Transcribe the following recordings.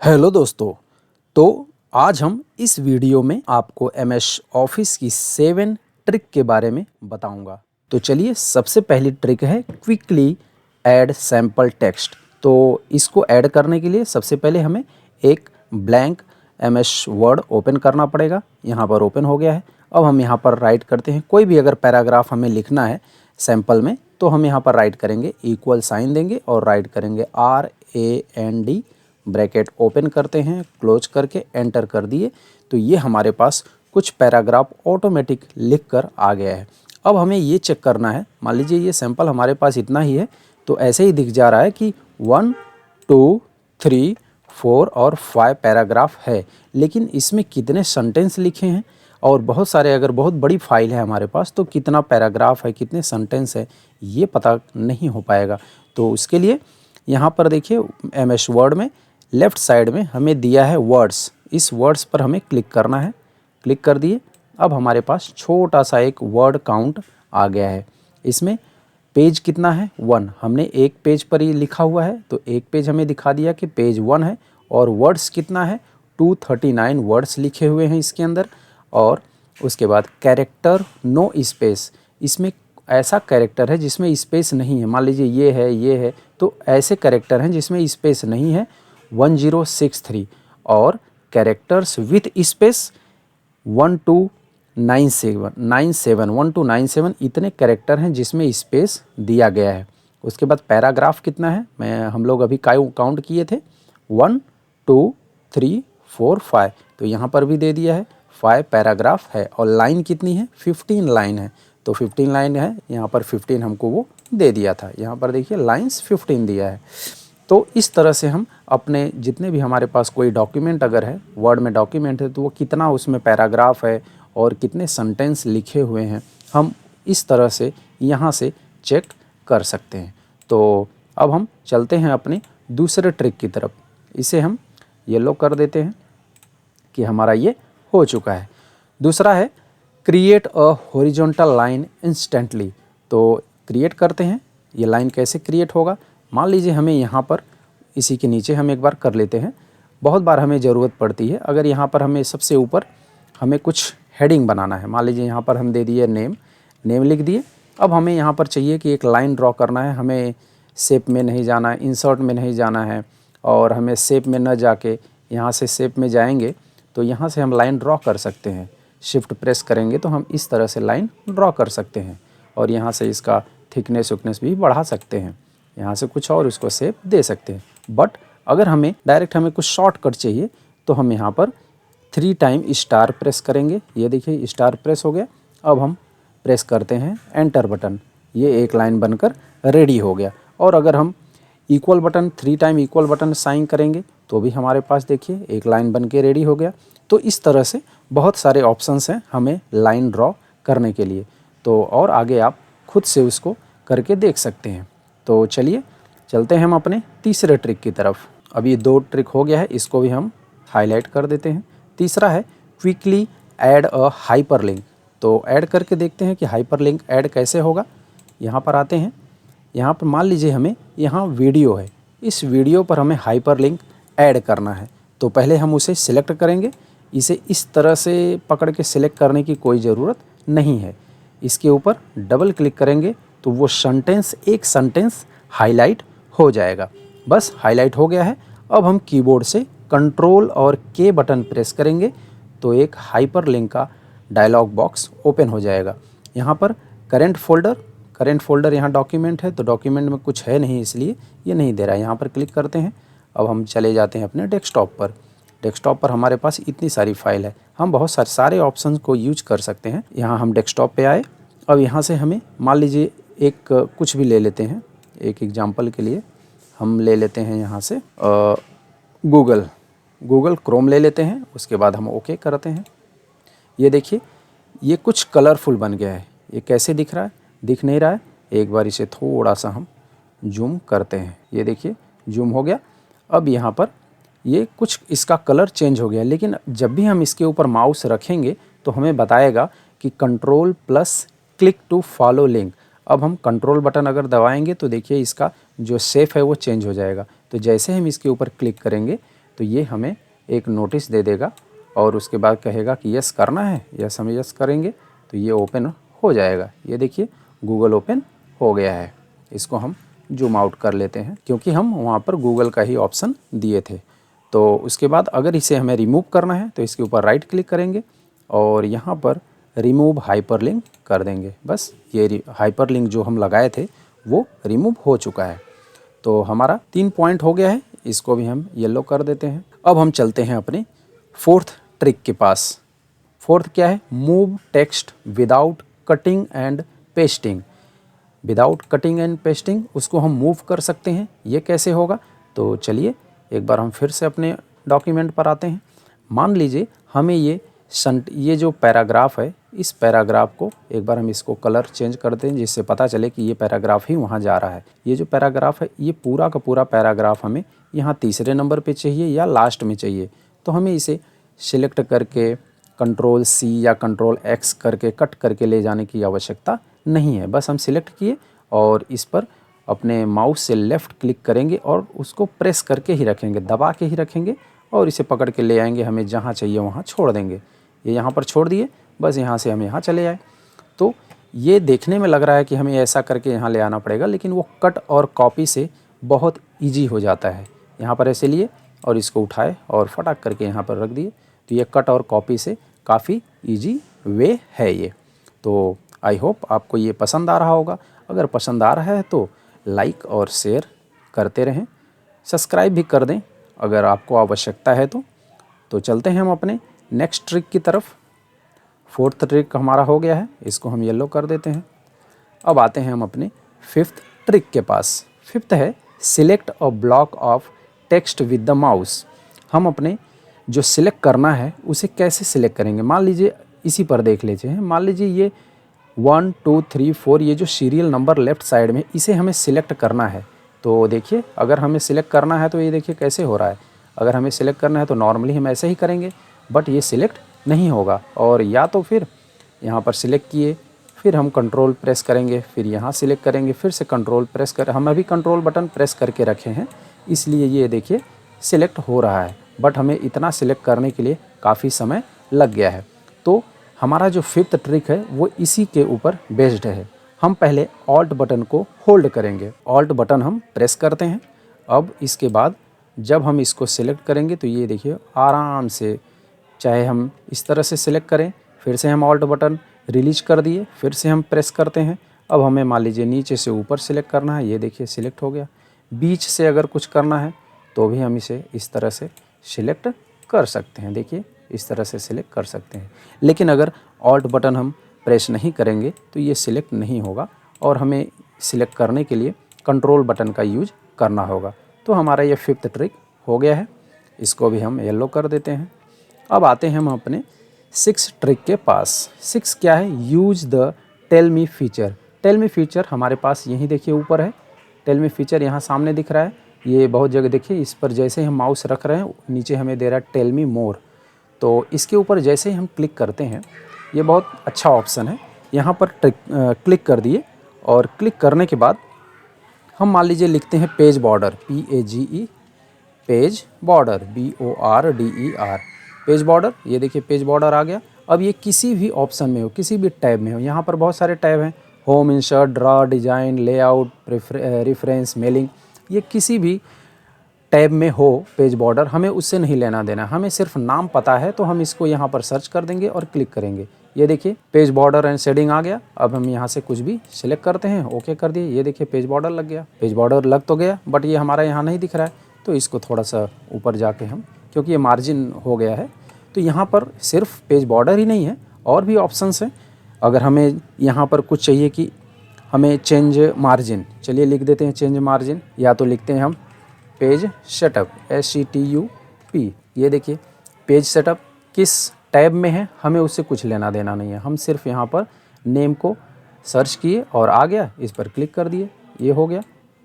Hello दोस्तों। तो आज हम इस वीडियो में आपको एमएस ऑफिस की 7 ट्रिक के बारे में बताऊंगा। तो चलिए, सबसे पहली ट्रिक है क्विकली ऐड सैम्पल टेक्स्ट। तो इसको ऐड करने के लिए सबसे पहले हमें एक ब्लैंक एमएस वर्ड ओपन करना पड़ेगा। यहाँ पर ओपन हो गया है। अब हम यहाँ पर राइट करते हैं, कोई भी अगर पैराग्राफ हमें लिखना है सैम्पल में तो हम यहाँ पर राइट करेंगे, इक्वल साइन देंगे और राइट करेंगे RAND, ब्रैकेट ओपन करते हैं, क्लोज करके एंटर कर दिए। तो ये हमारे पास कुछ पैराग्राफ ऑटोमेटिक लिख कर आ गया है। अब हमें ये चेक करना है, मान लीजिए ये सैंपल हमारे पास इतना ही है, तो ऐसे ही दिख जा रहा है कि 1 2 3 4 और 5 पैराग्राफ है, लेकिन इसमें कितने सेंटेंस लिखे हैं और बहुत सारे, अगर बहुत बड़ी फाइल है हमारे पास तो कितना पैराग्राफ है, कितने सेंटेंस है, ये पता नहीं हो पाएगा। तो उसके लिए यहाँ पर देखिए, एमएस वर्ड में लेफ़्ट साइड में हमें दिया है वर्ड्स। इस वर्ड्स पर हमें क्लिक करना है। क्लिक कर दिए। अब हमारे पास छोटा सा एक वर्ड काउंट आ गया है। इसमें पेज कितना है 1, हमने एक पेज पर ही लिखा हुआ है तो एक पेज हमें दिखा दिया कि पेज 1 है। और वर्ड्स कितना है 239 वर्ड्स लिखे हुए हैं इसके अंदर। और उसके बाद कैरेक्टर नो स्पेस, इसमें ऐसा कैरेक्टर है जिसमें स्पेस नहीं है, मान लीजिए ये है, तो ऐसे कैरेक्टर हैं जिसमें स्पेस नहीं है 1063। और कैरेक्टर्स विथ स्पेस 1297 इतने कैरेक्टर हैं जिसमें स्पेस दिया गया है। उसके बाद पैराग्राफ कितना है, हम लोग अभी काउंट किए थे 1 2 3 4 5, तो यहाँ पर भी दे दिया है 5 पैराग्राफ है। और लाइन कितनी है 15 लाइन है, तो 15 लाइन है, यहाँ पर 15 हमको वो दे दिया था। यहाँ पर देखिए लाइन्स 15 दिया है। तो इस तरह से हम अपने जितने भी हमारे पास कोई डॉक्यूमेंट अगर है, वर्ड में डॉक्यूमेंट है, तो वो कितना उसमें पैराग्राफ है और कितने सेंटेंस लिखे हुए हैं, हम इस तरह से यहाँ से चेक कर सकते हैं। तो अब हम चलते हैं अपने दूसरे ट्रिक की तरफ। इसे हम येलो कर देते हैं कि हमारा ये हो चुका है। दूसरा है create a horizontal line instantly. तो क्रिएट करते हैं, ये लाइन कैसे क्रिएट होगा, मान लीजिए हमें यहाँ पर इसी के नीचे हम एक बार कर लेते हैं। बहुत बार हमें ज़रूरत पड़ती है, अगर यहाँ पर हमें सबसे ऊपर हमें कुछ हेडिंग बनाना है, मान लीजिए यहाँ पर हम दे दिए नेम लिख दिए। अब हमें यहाँ पर चाहिए कि एक लाइन ड्रॉ करना है, हमें शेप में नहीं जाना है, इंसर्ट में नहीं जाना है, और हमें शेप में न जाके यहाँ से शेप में जाएंगे तो यहाँ से हम लाइन ड्रॉ कर सकते हैं। शिफ्ट प्रेस करेंगे तो हम इस तरह से लाइन ड्रॉ कर सकते हैं, और यहाँ से इसका थिकनेस भी बढ़ा सकते हैं, यहाँ से कुछ और उसको शेप दे सकते हैं। बट अगर हमें डायरेक्ट हमें कुछ शॉर्टकट चाहिए तो हम यहाँ पर 3 टाइम स्टार प्रेस करेंगे। ये देखिए स्टार प्रेस हो गया। अब हम प्रेस करते हैं एंटर बटन, ये एक लाइन बनकर रेडी हो गया। और अगर हम equal button 3 time equal button sine करेंगे तो भी हमारे पास देखिए एक लाइन बन के रेडी हो गया। तो इस तरह से बहुत सारे ऑप्शंस हैं हमें लाइन ड्रॉ करने के लिए। तो और आगे आप खुद से उसको करके देख सकते हैं। तो चलिए चलते हैं हम अपने तीसरे ट्रिक की तरफ। अब ये 2 ट्रिक हो गया है, इसको भी हम हाईलाइट कर देते हैं। तीसरा है क्विकली ऐड अ हाइपरलिंक। तो ऐड करके देखते हैं कि हाइपरलिंक ऐड कैसे होगा। यहाँ पर आते हैं, यहाँ पर मान लीजिए हमें यहाँ वीडियो है, इस वीडियो पर हमें हाइपरलिंक ऐड करना है। तो पहले हम उसे सिलेक्ट करेंगे। इसे इस तरह से पकड़ के सिलेक्ट करने की कोई ज़रूरत नहीं है। इसके ऊपर डबल क्लिक करेंगे तो वो एक सेंटेंस हाईलाइट हो जाएगा। बस हाईलाइट हो गया है। अब हम कीबोर्ड से कंट्रोल और के बटन प्रेस करेंगे तो एक हाइपरलिंक का डायलॉग बॉक्स ओपन हो जाएगा। यहाँ पर करेंट फोल्डर यहाँ डॉक्यूमेंट है, तो डॉक्यूमेंट में कुछ है नहीं इसलिए ये नहीं दे रहा है। यहाँ पर क्लिक करते हैं। अब हम चले जाते हैं अपने डेस्कटॉप पर। डेस्कटॉप पर हमारे पास इतनी सारी फाइल है, हम बहुत सारे ऑप्शन को यूज कर सकते हैं। यहाँ हम डेस्कटॉप पे आए। अब यहाँ से हमें मान लीजिए एक कुछ भी ले लेते हैं, एक एग्जांपल के लिए हम ले लेते हैं यहाँ से गूगल क्रोम ले लेते हैं। उसके बाद हम ओके करते हैं। ये देखिए ये कुछ कलरफुल बन गया है। ये कैसे दिख रहा है, दिख नहीं रहा है। एक बार इसे थोड़ा सा हम जूम करते हैं, ये देखिए जूम हो गया। अब यहाँ पर ये कुछ इसका कलर चेंज हो गया, लेकिन जब भी हम इसके ऊपर माउस रखेंगे तो हमें बताएगा कि control plus click to follow link. अब हम कंट्रोल बटन अगर दबाएंगे तो देखिए इसका जो शेप है वो चेंज हो जाएगा। तो जैसे हम इसके ऊपर क्लिक करेंगे तो ये हमें एक नोटिस दे देगा और उसके बाद कहेगा कि यस करना है। यस हम यस करेंगे तो ये ओपन हो जाएगा। ये देखिए गूगल ओपन हो गया है। इसको हम जूम आउट कर लेते हैं क्योंकि हम वहाँ पर गूगल का ही ऑप्शन दिए थे। तो उसके बाद अगर इसे हमें रिमूव करना है तो इसके ऊपर राइट क्लिक करेंगे और यहाँ पर रिमूव हाइपरलिंक कर देंगे। बस ये हाइपरलिंक जो हम लगाए थे वो रिमूव हो चुका है। तो हमारा 3 पॉइंट हो गया है, इसको भी हम येलो कर देते हैं। अब हम चलते हैं अपने फोर्थ ट्रिक के पास। फोर्थ क्या है? Move text without cutting and pasting. Without cutting and pasting उसको हम मूव कर सकते हैं। ये कैसे होगा? तो चलिए एक बार हम फिर से अपने डॉक्यूमेंट पर आते हैं। मान लीजिए हमें ये जो पैराग्राफ है, इस पैराग्राफ को एक बार हम इसको कलर चेंज करते हैं जिससे पता चले कि ये पैराग्राफ ही वहाँ जा रहा है। ये जो पैराग्राफ है ये पूरा का पूरा पैराग्राफ हमें यहाँ तीसरे नंबर पे चाहिए या लास्ट में चाहिए। तो हमें इसे सिलेक्ट करके Ctrl+C या Ctrl+X करके कट करके ले जाने की आवश्यकता नहीं है। बस हम सिलेक्ट किए और इस पर अपने माउस से लेफ़्ट क्लिक करेंगे और उसको प्रेस करके ही रखेंगे, दबा के ही रखेंगे और इसे पकड़ के ले आएंगे। हमें जहाँ चाहिए वहाँ छोड़ देंगे। ये यहाँ पर छोड़ दिए, बस यहाँ से हम यहाँ चले आए। तो ये देखने में लग रहा है कि हमें ऐसा करके यहाँ ले आना पड़ेगा, लेकिन वो कट और कॉपी से बहुत ईजी हो जाता है। यहाँ पर ऐसे लिए और इसको उठाए और फटाक करके यहाँ पर रख दिए। तो ये कट और कॉपी से काफ़ी ईजी वे है ये। तो आई होप आपको ये पसंद आ रहा होगा। अगर पसंद आ रहा है तो लाइक और शेयर करते रहें, सब्सक्राइब भी कर दें अगर आपको आवश्यकता है तो चलते हैं हम अपने नेक्स्ट ट्रिक की तरफ। फोर्थ ट्रिक हमारा हो गया है, इसको हम येलो कर देते हैं। अब आते हैं हम अपने फिफ्थ ट्रिक के पास। फिफ्थ है select a block of text with the mouse. हम अपने जो सिलेक्ट करना है उसे कैसे सिलेक्ट करेंगे? मान लीजिए इसी पर देख लेते हैं। मान लीजिए ये 1 2 3 4 ये जो सीरियल नंबर लेफ़्ट साइड में, इसे हमें सिलेक्ट करना है। तो देखिए अगर हमें सिलेक्ट करना है तो ये देखिए कैसे हो रहा है। अगर हमें सिलेक्ट करना है तो नॉर्मली हम ऐसे ही करेंगे, बट ये सिलेक्ट नहीं होगा। और या तो फिर यहाँ पर सिलेक्ट किए, फिर हम कंट्रोल प्रेस करेंगे, फिर यहाँ सिलेक्ट करेंगे, फिर से कंट्रोल प्रेस कर, हम अभी कंट्रोल बटन प्रेस करके रखे हैं इसलिए ये देखिए सिलेक्ट हो रहा है, बट हमें इतना सिलेक्ट करने के लिए काफ़ी समय लग गया है। तो हमारा जो फिफ्थ ट्रिक है वो इसी के ऊपर बेस्ड है। हम पहले ऑल्ट बटन को होल्ड करेंगे, ऑल्ट बटन हम प्रेस करते हैं। अब इसके बाद जब हम इसको सिलेक्ट करेंगे तो ये देखिए आराम से, चाहे हम इस तरह से सिलेक्ट करें, फिर से हम ऑल्ट बटन रिलीज कर दिए, फिर से हम प्रेस करते हैं। अब हमें मान लीजिए नीचे से ऊपर सिलेक्ट करना है, ये देखिए सिलेक्ट हो गया। बीच से अगर कुछ करना है तो भी हम इसे इस तरह से सिलेक्ट कर सकते हैं। देखिए इस तरह से सिलेक्ट कर सकते हैं। लेकिन अगर ऑल्ट बटन हम प्रेस नहीं करेंगे तो ये सिलेक्ट नहीं होगा और हमें सिलेक्ट करने के लिए कंट्रोल बटन का यूज करना होगा। तो हमारा ये फिफ्थ ट्रिक हो गया है, इसको भी हम येलो कर देते हैं। अब आते हैं हम अपने सिक्स ट्रिक के पास। सिक्स क्या है? Use the tell me feature. Tell me feature हमारे पास यहीं देखिए ऊपर है। टेल मी फीचर यहाँ सामने दिख रहा है, ये बहुत जगह देखिए। इस पर जैसे ही हम माउस रख रहे हैं नीचे हमें दे रहा है टेल मी मोर। तो इसके ऊपर जैसे ही हम क्लिक करते हैं, ये बहुत अच्छा ऑप्शन है। यहाँ पर क्लिक कर दिए और क्लिक करने के बाद हम मान लीजिए लिखते हैं page border, PAGE, page border, BORDER, page border. ये देखिए पेज बॉर्डर आ गया। अब ये किसी भी ऑप्शन में हो, किसी भी टैब में हो, यहाँ पर बहुत सारे टैब हैं, home, insert, draw, design, layout, reference, mailing, ये किसी भी टैब में हो पेज बॉर्डर, हमें उससे नहीं लेना देना। हमें सिर्फ नाम पता है तो हम इसको यहाँ पर सर्च कर देंगे और क्लिक करेंगे। ये देखिए पेज बॉर्डर एंड शेडिंग आ गया। अब हम यहाँ से कुछ भी सिलेक्ट करते हैं, ओके कर दिए। ये देखिए पेज बॉर्डर लग गया। पेज बॉर्डर लग तो गया बट ये हमारा यहाँ नहीं दिख रहा है, तो इसको थोड़ा सा ऊपर जाके हम, क्योंकि ये मार्जिन हो गया है, तो यहाँ पर सिर्फ पेज बॉर्डर ही नहीं है और भी ऑप्शंस हैं। अगर हमें यहाँ पर कुछ चाहिए कि हमें चेंज मार्जिन, चलिए लिख देते हैं चेंज मार्जिन, या तो लिखते हैं हम पेज सेटअप, SETUP। ये देखिए पेज सेटअप किस टैब में है हमें उससे कुछ लेना देना नहीं है। हम सिर्फ यहाँ पर नेम को सर्च किए और आ गया, इस पर क्लिक कर दिए, ये हो गया।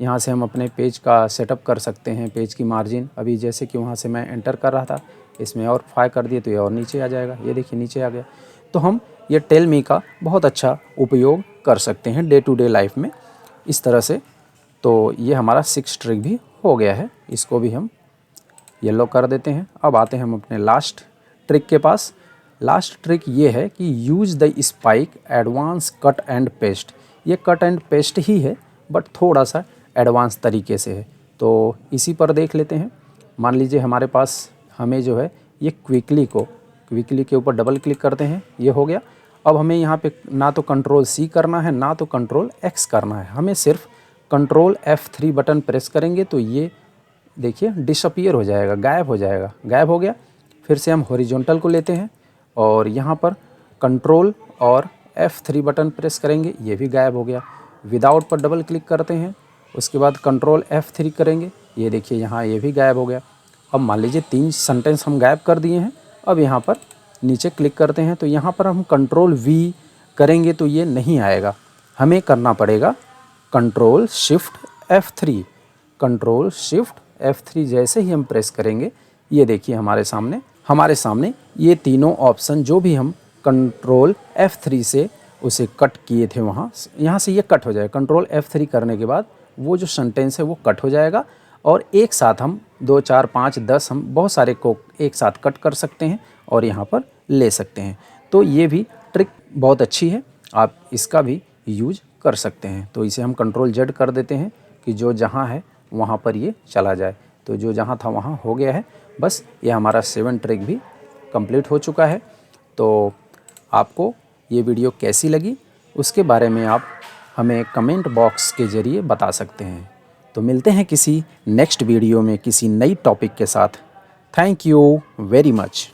यहाँ से हम अपने पेज का सेटअप कर सकते हैं। पेज की मार्जिन अभी जैसे कि वहाँ से मैं एंटर कर रहा था, इसमें और 5 कर दिए तो ये और नीचे आ जाएगा। ये देखिए नीचे आ गया। तो हम ये टेल मी का बहुत अच्छा उपयोग कर सकते हैं डे टू डे लाइफ में इस तरह से। तो ये हमारा 6 ट्रिक भी हो गया है, इसको भी हम येलो कर देते हैं। अब आते हैं हम अपने लास्ट ट्रिक के पास। लास्ट ट्रिक ये है कि use the spike advance cut and paste. ये कट एंड पेस्ट ही है बट थोड़ा सा एडवांस तरीके से है, तो इसी पर देख लेते हैं। मान लीजिए हमारे पास हमें जो है ये क्विकली के ऊपर डबल क्लिक करते हैं, ये हो गया। अब हमें यहाँ पे ना तो कंट्रोल सी करना है ना तो कंट्रोल एक्स करना है, हमें सिर्फ कंट्रोल F3 बटन प्रेस करेंगे तो ये देखिए डिसअपीयर हो जाएगा, गायब हो जाएगा। गायब हो गया। फिर से हम हॉरिजॉन्टल को लेते हैं और यहाँ पर कंट्रोल और F3 बटन प्रेस करेंगे, ये भी गायब हो गया। विदाउट पर डबल क्लिक करते हैं, उसके बाद कंट्रोल F3 करेंगे, ये देखिए यहाँ ये भी गायब हो गया। अब मान लीजिए 3 सेंटेंस हम गायब कर दिए हैं। अब यहाँ पर नीचे क्लिक करते हैं तो यहाँ पर हम कंट्रोल V करेंगे तो ये नहीं आएगा, हमें करना पड़ेगा control shift F3। Control shift F3 जैसे ही हम प्रेस करेंगे, ये देखिए हमारे सामने ये तीनों ऑप्शन जो भी हम कंट्रोल F3 से उसे कट किए थे यहाँ से ये कट हो जाएगा। कंट्रोल F3 करने के बाद वो जो सेंटेंस है वो कट हो जाएगा और एक साथ हम 2, 4, 5, 10 हम बहुत सारे को एक साथ कट कर सकते हैं और यहाँ पर ले सकते हैं। तो ये भी ट्रिक बहुत अच्छी है, आप इसका भी यूज कर सकते हैं। तो इसे हम कंट्रोल Z कर देते हैं कि जो जहाँ है वहाँ पर ये चला जाए। तो जो जहाँ था वहाँ हो गया है। बस ये हमारा 7 ट्रिक भी कंप्लीट हो चुका है। तो आपको ये वीडियो कैसी लगी उसके बारे में आप हमें कमेंट बॉक्स के ज़रिए बता सकते हैं। तो मिलते हैं किसी नेक्स्ट वीडियो में किसी नई टॉपिक के साथ। Thank you very much.